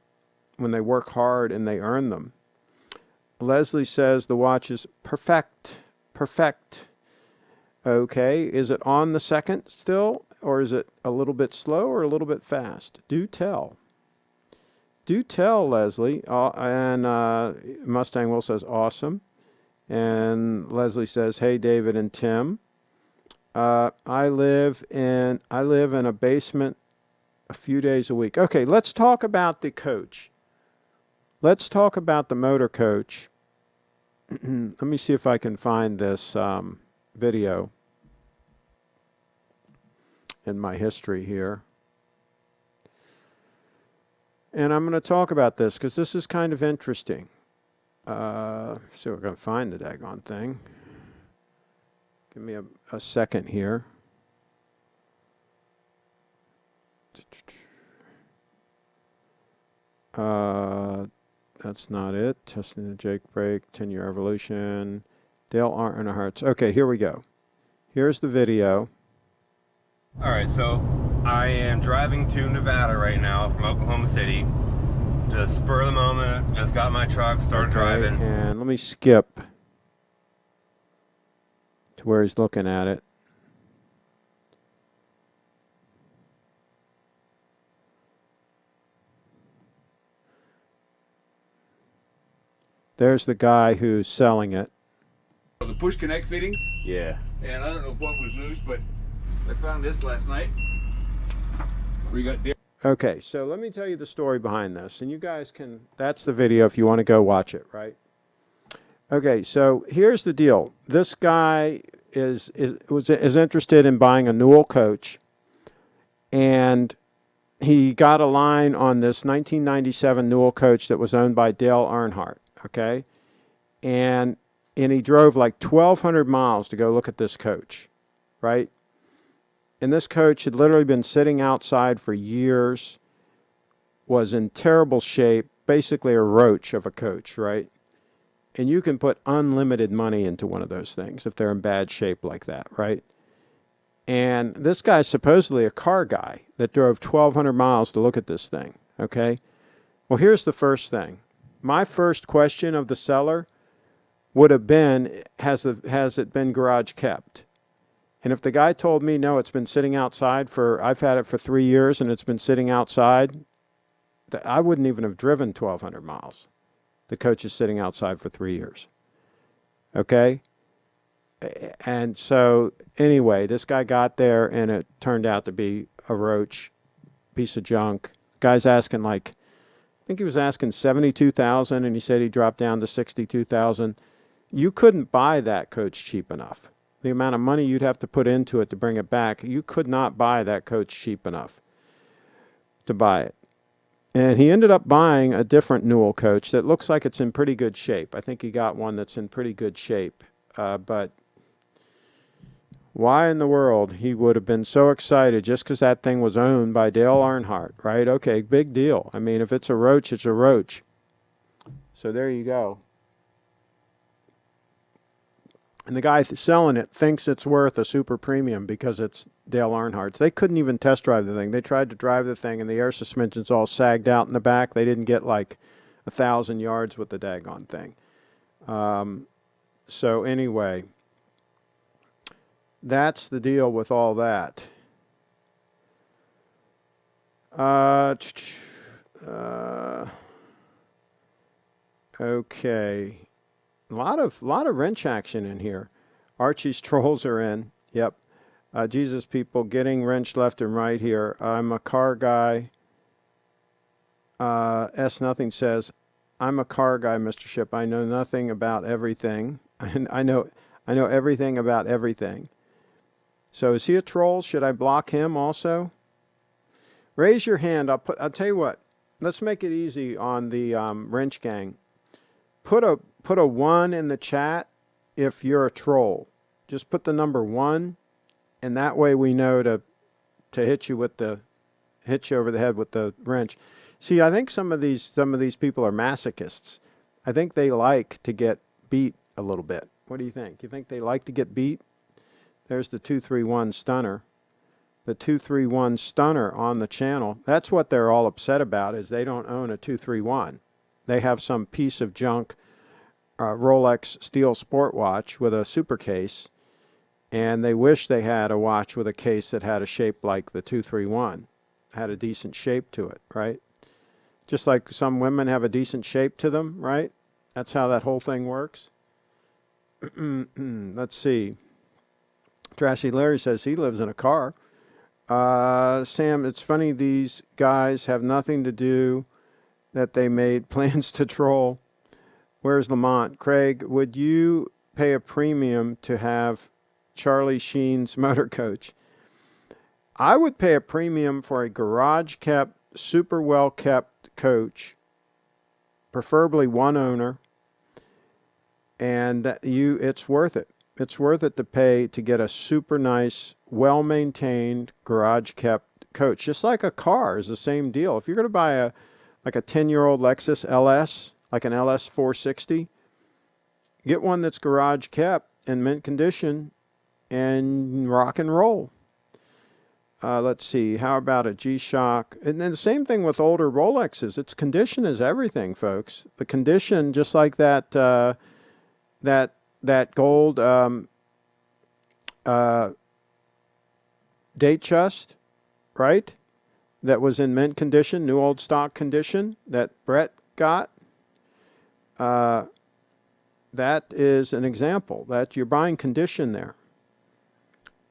when they work hard and they earn them. Leslie says the watch is perfect. Perfect. Okay, is it on the second still, or is it a little bit slow or a little bit fast? Do tell. Do tell, Leslie. And Mustang Will says awesome. And Leslie says, hey, David and Tim. I live in a basement a few days a week. Okay, let's talk about the coach. Let's talk about the motor coach. Let me see if I can find this video in my history here. And I'm going to talk about this because this is kind of interesting. So we're going to find the daggone thing. Give me a second here. That's not it. Testing the Jake brake, 10-year evolution. Dale Earnhardt's. Okay, here we go. Here's the video. All right, so I am driving to Nevada right now from Oklahoma City. Just spur of the moment, just got my truck, started driving. And let me skip to where he's looking at it. There's the guy who's selling it. The push connect fittings? Yeah. And I don't know if one was loose, but I found this last night. We got Okay, so let me tell you the story behind this, and you guys can, that's the video if you want to go watch it, right? Okay, so here's the deal. This guy is interested in buying a Newell coach, and he got a line on this 1997 Newell coach that was owned by Dale Earnhardt, okay? And he drove like 1,200 miles to go look at this coach, right? And this coach had literally been sitting outside for years, was in terrible shape, basically a roach of a coach, right? And you can put unlimited money into one of those things if they're in bad shape like that, right? And this guy's supposedly a car guy that drove 1,200 miles to look at this thing, okay? Well, here's the first thing. My first question of the seller would have been, has it been garage kept? And if the guy told me, no, it's been sitting outside I've had it for 3 years and it's been sitting outside, I wouldn't even have driven 1,200 miles. The coach is sitting outside for 3 years. Okay? And so, anyway, this guy got there and it turned out to be a roach, piece of junk. Guy's asking I think he was asking $72,000 and he said he dropped down to $62,000. You couldn't buy that coach cheap enough. The amount of money you'd have to put into it to bring it back, you could not buy that coach cheap enough to buy it. And he ended up buying a different Newell coach that looks like it's in pretty good shape. I think he got one that's in pretty good shape. But why in the world he would have been so excited just because that thing was owned by Dale Earnhardt, right? Okay, big deal. I mean, if it's a roach, it's a roach. So there you go. And the guy selling it thinks it's worth a super premium because it's Dale Earnhardt's. They couldn't even test drive the thing. They tried to drive the thing, and the air suspension's all sagged out in the back. They didn't get like 1,000 yards with the daggone thing. So anyway, that's the deal with all that. Okay. A lot of wrench action in here. Archie's trolls are in. Yep. Jesus people getting wrenched left and right here. I'm a car guy. S Nothing says, I'm a car guy, Mr. Ship. I know nothing about everything. I know everything about everything. So is he a troll? Should I block him also? Raise your hand. I'll tell you what. Let's make it easy on the wrench gang. Put a 1 in the chat if you're a troll. Just put the number 1, and that way we know to hit you over the head with the wrench. See, I think some of these people are masochists. I think they like to get beat a little bit. What do you think? You think they like to get beat? There's the 231 stunner. The 231 stunner on the channel. That's what they're all upset about, is they don't own a 231. They have some piece of junk Rolex steel sport watch with a super case, and they wish they had a watch with a case that had a shape like the 231, had a decent shape to it, right? Just like some women have a decent shape to them, right? That's how that whole thing works. Let's see. Trashy Larry says he lives in a car. Sam, it's funny these guys have nothing to do, that they made plans to troll. Where's Lamont? Craig, would you pay a premium to have Charlie Sheen's motor coach? I would pay a premium for a garage-kept, super well-kept coach, preferably one owner, and it's worth it. It's worth it to pay to get a super nice, well-maintained, garage-kept coach. Just like a car is the same deal. If you're going to buy a 10-year-old Lexus LS, like an LS 460, get one that's garage kept in mint condition and rock and roll. Let's see, how about a G-Shock? And then the same thing with older Rolexes. Its condition is everything, folks. The condition, just like that gold date chest, right? That was in mint condition, new old stock condition that Brett got. That is an example that you're buying condition there.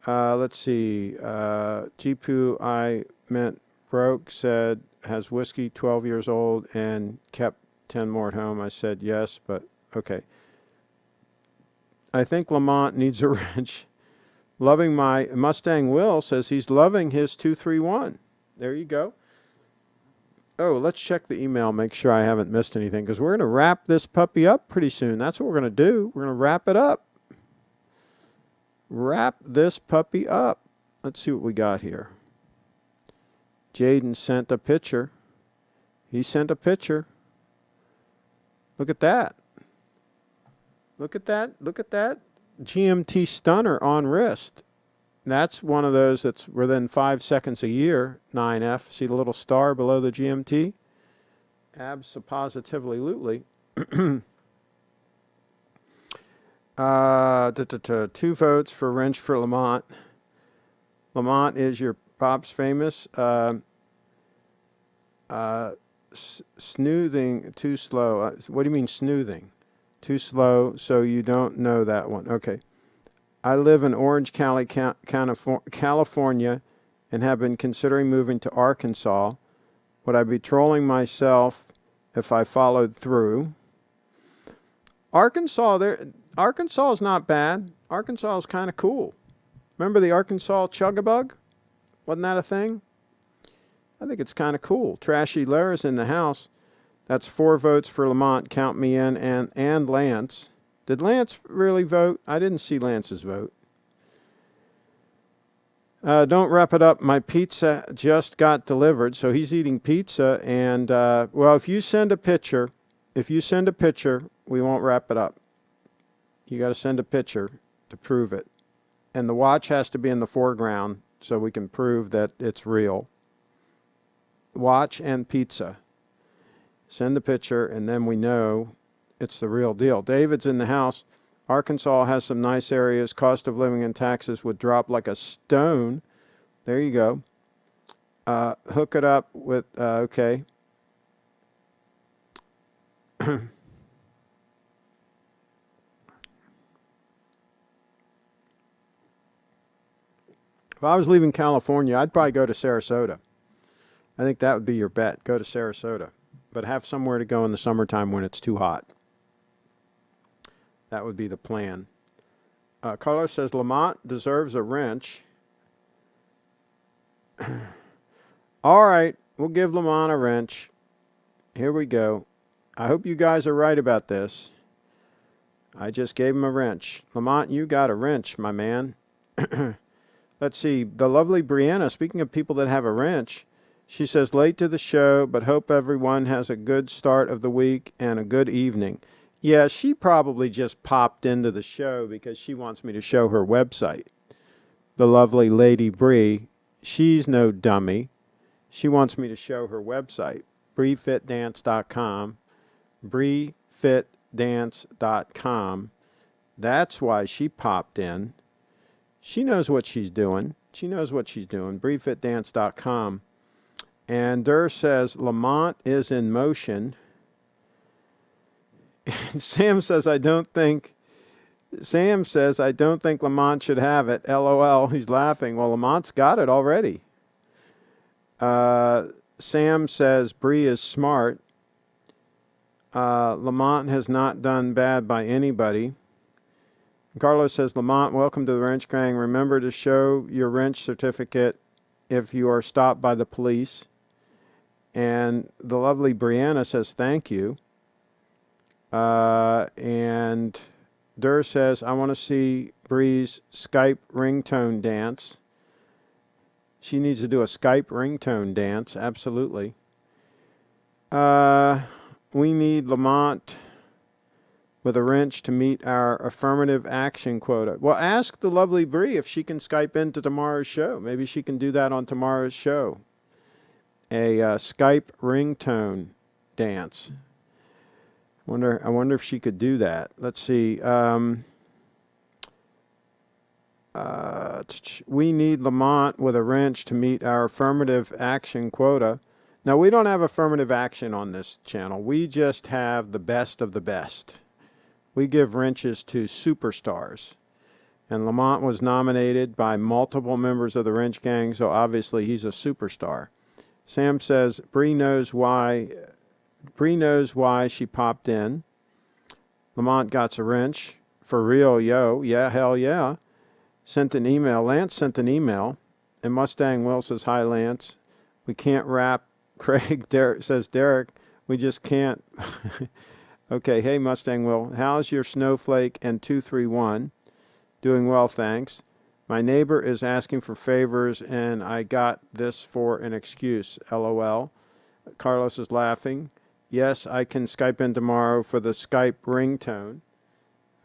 Let's see. Jipu, I meant broke, said, has whiskey 12 years old and kept 10 more at home. I said yes, but okay. I think Lamont needs a wrench. Loving my Mustang Will says he's loving his 231. There you go. Oh, let's check the email, make sure I haven't missed anything, because we're going to wrap this puppy up pretty soon. That's what we're going to do. We're going to wrap it up. Wrap this puppy up. Let's see what we got here. Jaden sent a picture. He sent a picture. Look at that. Look at that. Look at that. GMT Stunner on wrist. That's one of those that's within 5 seconds a year, 9F. See the little star below the GMT? Abso-positively-lutely. 2 votes for wrench for Lamont. Lamont is your Pop's famous. Snoothing, too slow. What do you mean snoothing? Too slow, so you don't know that one. Okay. I live in Orange County, California, and have been considering moving to Arkansas. Would I be trolling myself if I followed through? Arkansas is not bad. Arkansas is kind of cool. Remember the Arkansas Chug-a-Bug? Wasn't that a thing? I think it's kind of cool. Trashy Lara's in the house. That's 4 votes for Lamont. Count me in, and Lance. Did Lance really vote? I didn't see Lance's vote. Don't wrap it up. My pizza just got delivered, so he's eating pizza. And, well, if you send a picture, we won't wrap it up. You got to send a picture to prove it. And the watch has to be in the foreground so we can prove that it's real. Watch and pizza. Send the picture, and then we know it's the real deal. David's in the house. Arkansas has some nice areas. Cost of living and taxes would drop like a stone. There you go. Hook it up with, okay. If I was leaving California, I'd probably go to Sarasota. I think that would be your bet. Go to Sarasota. But have somewhere to go in the summertime when it's too hot. That would be the plan. Carlos says, Lamont deserves a wrench. All right, we'll give Lamont a wrench. Here we go. I hope you guys are right about this. I just gave him a wrench. Lamont, you got a wrench, my man. Let's see. The lovely Brianna, speaking of people that have a wrench, she says, late to the show, but hope everyone has a good start of the week and a good evening. Yeah, she probably just popped into the show because she wants me to show her website. The lovely Lady Bree, she's no dummy. She wants me to show her website, BreeFitDance.com, BreeFitDance.com. That's why she popped in. She knows what she's doing. BreeFitDance.com. And Durr says, Lamont is in motion. And Sam says, I don't think Lamont should have it. LOL. He's laughing. Well, Lamont's got it already. Sam says, Bree is smart. Lamont has not done bad by anybody. Carlos says, Lamont, welcome to the Wrench Gang. Remember to show your wrench certificate if you are stopped by the police. And the lovely Brianna says, thank you. And Durr says, I want to see Bree's Skype ringtone dance. She needs to do a Skype ringtone dance, absolutely. We need Lamont with a wrench to meet our affirmative action quota. Well, ask the lovely Bree if she can Skype into tomorrow's show. Maybe she can do that on tomorrow's show. A Skype ringtone dance. I wonder if she could do that. Let's see. We need Lamont with a wrench to meet our affirmative action quota. Now, we don't have affirmative action on this channel. We just have the best of the best. We give wrenches to superstars. And Lamont was nominated by multiple members of the Wrench Gang, so obviously he's a superstar. Sam says, Bree knows why she popped in. Lamont got a wrench. For real, yo. Yeah, hell yeah. Sent an email. Lance sent an email. And Mustang Will says, hi, Lance. We can't rap. Craig says, Derek, we just can't. Okay, hey, Mustang Will. How's your Snowflake and 231? Doing well, thanks. My neighbor is asking for favors, and I got this for an excuse. LOL. Carlos is laughing. Yes, I can Skype in tomorrow for the Skype ringtone.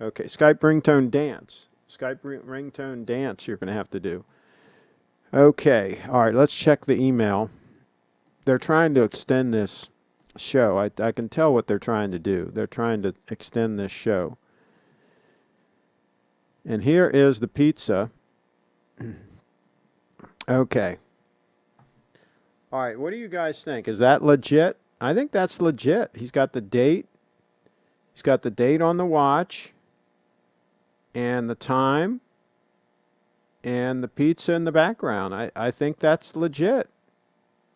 Okay, Skype ringtone dance. Skype ringtone dance you're going to have to do. Okay, all right, let's check the email. They're trying to extend this show. I can tell what they're trying to do. They're trying to extend this show. And here is the pizza. Okay. All right, what do you guys think? Is that legit? I think that's legit. He's got the date. He's got the date on the watch and the time and the pizza in the background. I think that's legit.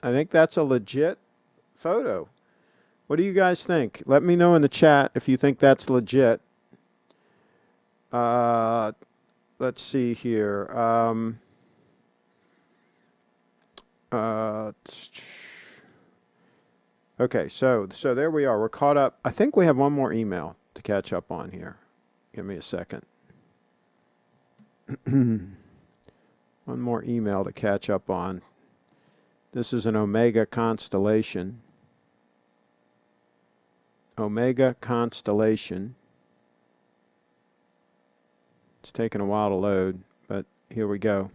I think that's a legit photo. What do you guys think? Let me know in the chat if you think that's legit. Let's see here. Okay, so there we are. We're caught up. I think we have one more email to catch up on here. Give me a second. One more email to catch up on. This is an Omega constellation. Omega constellation. It's taking a while to load, but here we go.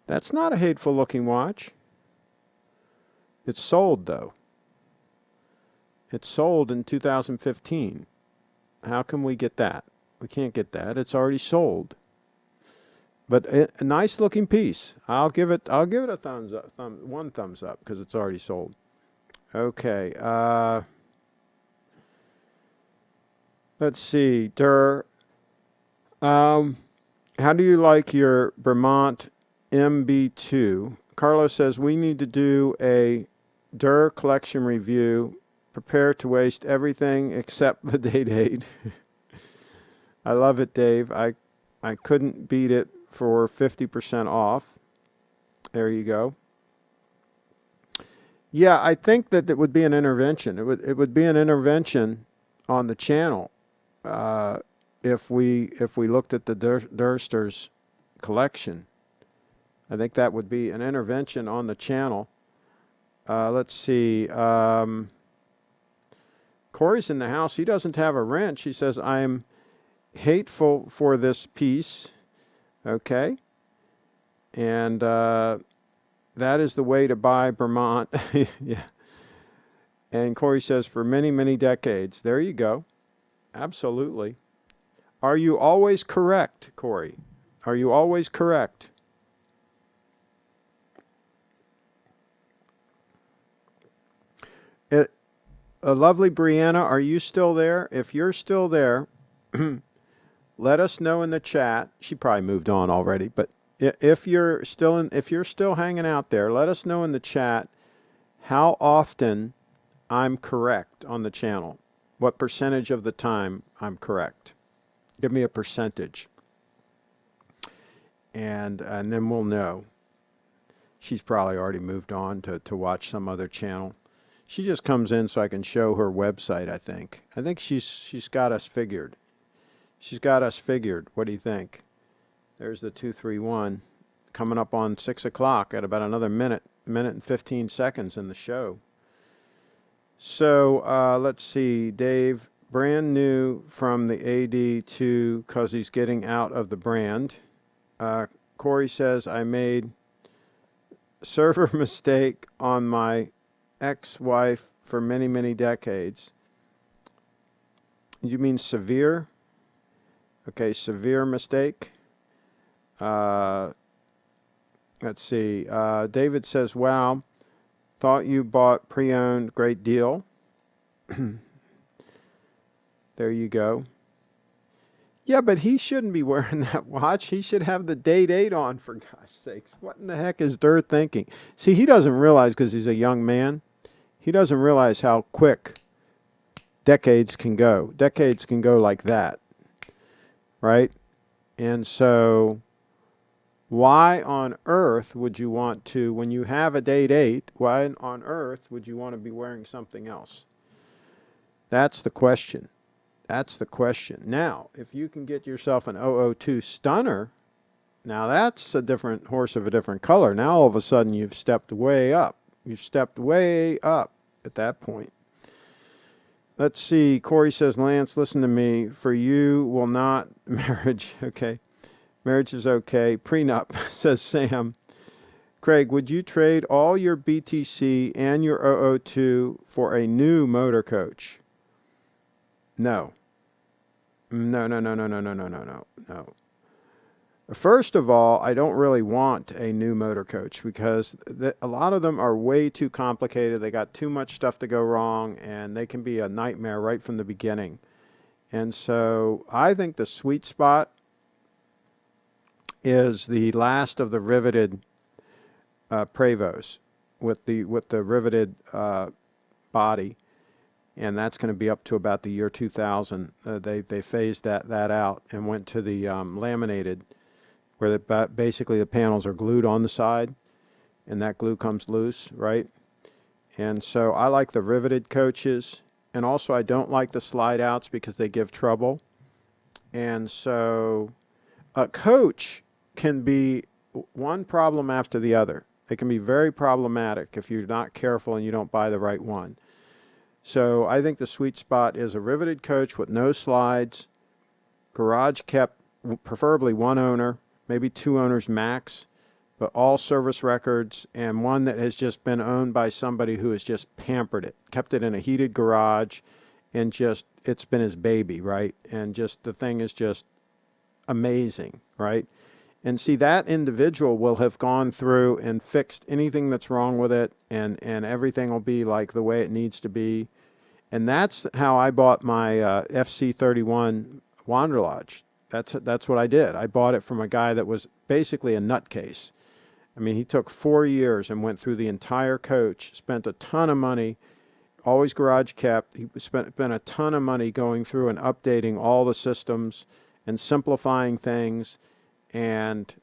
That's not a hateful looking watch. It's sold though. It's sold in 2015. How can we get that? We can't get that. It's already sold. But a nice looking piece. I'll give it a thumbs up, one thumbs up because it's already sold. Okay. Let's see. How do you like your Vermont MB2? Carlos says we need to do a collection review. Prepare to waste everything except the Day-Date. I love it, Dave. I couldn't beat it for 50% off. There you go. Yeah, I think that it would be an intervention. It would be an intervention on the channel if we looked at the Durster's collection. I think that would be an intervention on the channel. Let's see. Corey's in the house. He doesn't have a wrench. He says, I'm hateful for this piece. Okay. And that is the way to buy Vermont. Yeah. And Corey says, for many, many decades. There you go. Absolutely. Are you always correct, Corey? Are you always correct? A lovely Brianna, are you still there? If you're still there, let us know in the chat. She probably moved on already, but if you're still hanging out there, let us know in the chat how often I'm correct on the channel. What percentage of the time I'm correct. Give me a percentage. And then we'll know. She's probably already moved on to watch some other channel. She just comes in so I can show her website, I think. I think she's got us figured. She's got us figured. What do you think? There's the 231 coming up on 6 o'clock at about another minute and 15 seconds in the show. So let's see. Dave, brand new from the AD2 because he's getting out of the brand. Corey says, I made server mistake on my ex-wife for many, many decades. You mean severe? Okay, severe mistake. Let's see. David says, wow, thought you bought pre-owned, great deal. There you go. Yeah, but he shouldn't be wearing that watch. He should have the Day-Date on, for gosh sakes. What in the heck is Durr thinking? See, he doesn't realize, because he's a young man, he doesn't realize how quick decades can go. Decades can go like that, right? And so why on earth would you want to, when you have a Day-Date, why on earth would you want to be wearing something else? That's the question. That's the question. Now, if you can get yourself an 002 Stunner, now that's a different horse of a different color. Now all of a sudden you've stepped way up. You've stepped way up at that point. Let's see. Corey says, Lance, listen to me. For you will not marriage. Okay. Marriage is okay. Prenup, says Sam. Craig, would you trade all your BTC and your 002 for a new motor coach? No. No. First of all, I don't really want a new motor coach because a lot of them are way too complicated. They got too much stuff to go wrong, and they can be a nightmare right from the beginning. And so I think the sweet spot is the last of the riveted Prevos with the riveted body. And that's going to be up to about the year 2000. They phased that out and went to the laminated, where basically the panels are glued on the side, and that glue comes loose, right? And so I like the riveted coaches, and also I don't like the slide outs because they give trouble. And so a coach can be one problem after the other. It can be very problematic if you're not careful and you don't buy the right one. So I think the sweet spot is a riveted coach with no slides, garage kept, preferably one owner, maybe two owners max, but all service records, and one that has just been owned by somebody who has just pampered it, kept it in a heated garage, and just, it's been his baby, right? And just the thing is just amazing, right? And see, that individual will have gone through and fixed anything that's wrong with it, and everything will be like the way it needs to be. And that's how I bought my FC31 Wanderlodge. That's what I did. I bought it from a guy that was basically a nutcase. I mean, he took 4 years and went through the entire coach, spent a ton of money, always garage kept. He spent a ton of money going through and updating all the systems and simplifying things, and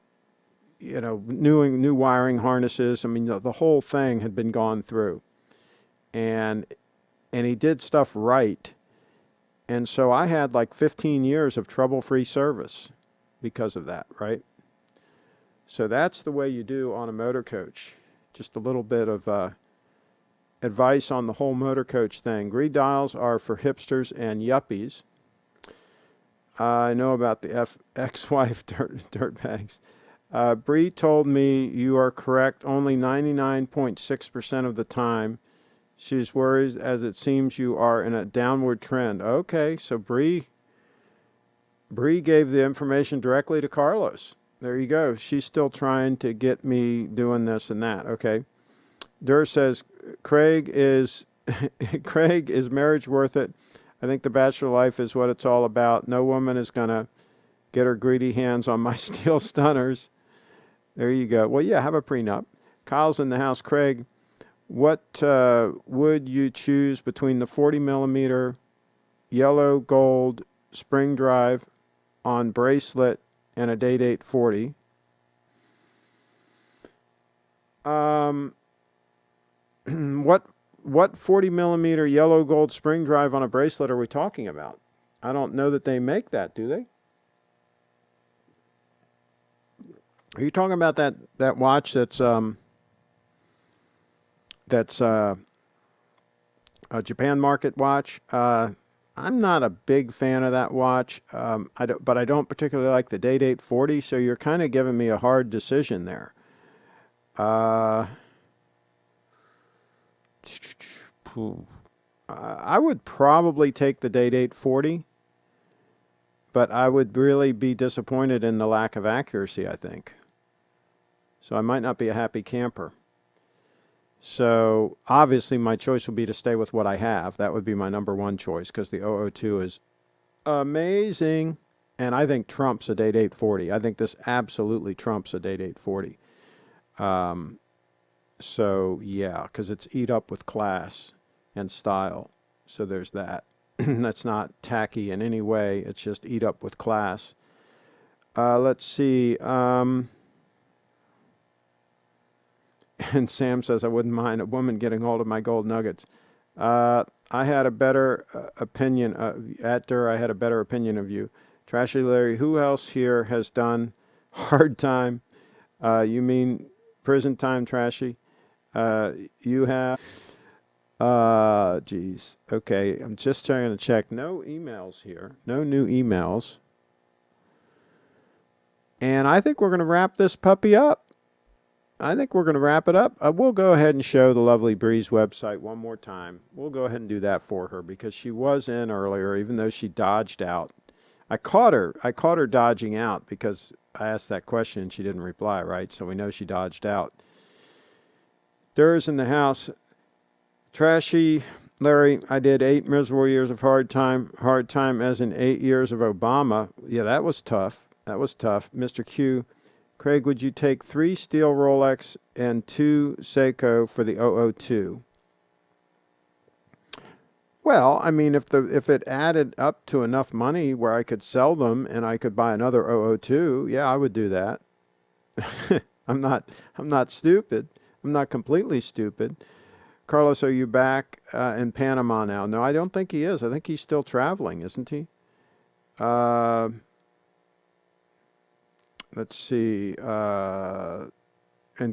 new wiring harnesses. I mean, the whole thing had been gone through, and he did stuff right. And so I had like 15 years of trouble-free service because of that, right? So that's the way you do on a motor coach. Just a little bit of advice on the whole motor coach thing. Greed dials are for hipsters and yuppies. I know about the ex-wife dirtbags. Bree told me you are correct only 99.6% of the time. She's worried as it seems you are in a downward trend. Okay, so Bree gave the information directly to Carlos. There you go. She's still trying to get me doing this and that. Okay. Durr says, Craig, is marriage worth it? I think the bachelor life is what it's all about. No woman is going to get her greedy hands on my steel stunners. There you go. Well, yeah, have a prenup. Kyle's in the house. Craig, what would you choose between the 40 millimeter yellow gold spring drive on bracelet and a Day-Date 40? What 40 millimeter yellow gold spring drive on a bracelet are we talking about? I don't know that they make that, do they? Are you talking about that watch that's a Japan market watch? I'm not a big fan of that watch, but I don't particularly like the Day-Date 40, so you're kind of giving me a hard decision there. I would probably take the Day-Date 40, but I would really be disappointed in the lack of accuracy, I think. So I might not be a happy camper. So obviously my choice would be to stay with what I have. That would be my number one choice because the 002 is amazing. And I think trumps a Day-Date 40. I think this absolutely trumps a Day-Date 40. So, yeah, because it's eat up with class and style. So there's that. That's not tacky in any way. It's just eat up with class. Let's see. And Sam says, I wouldn't mind a woman getting hold of my gold nuggets. I had a better opinion I had a better opinion of you. Trashy Larry, who else here has done hard time? You mean prison time, Trashy? You have... geez. Okay, I'm just trying to check. No emails here. No new emails. And I think we're going to wrap this puppy up. I think we're going to wrap it up. We'll go ahead and show the Lovely Breeze website one more time. We'll go ahead and do that for her because she was in earlier, even though she dodged out. I caught her dodging out because I asked that question and she didn't reply, right? So we know she dodged out. Durr's in the house. Trashy Larry, I did 8 miserable years of hard time as in 8 years of Obama. Yeah, that was tough. Mr. Q, Craig, would you take 3 steel Rolex and 2 Seiko for the 002? Well, I mean, if it added up to enough money where I could sell them and I could buy another 002, yeah, I would do that. I'm not stupid. I'm not completely stupid. Carlos, are you back in Panama now? No, I don't think he is. I think he's still traveling, isn't he? Let's see. And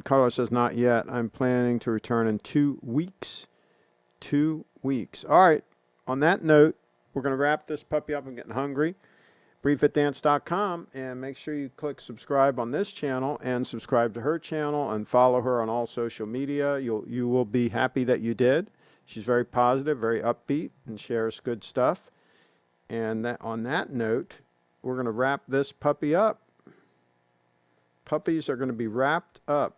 Carlos says, not yet. I'm planning to return in 2 weeks. 2 weeks. All right. On that note, we're going to wrap this puppy up. I'm getting hungry. BriefAtDance.com, and make sure you click subscribe on this channel and subscribe to her channel and follow her on all social media. You will be happy that you did. She's very positive, very upbeat, and shares good stuff. And on that note, we're going to wrap this puppy up. Puppies are going to be wrapped up.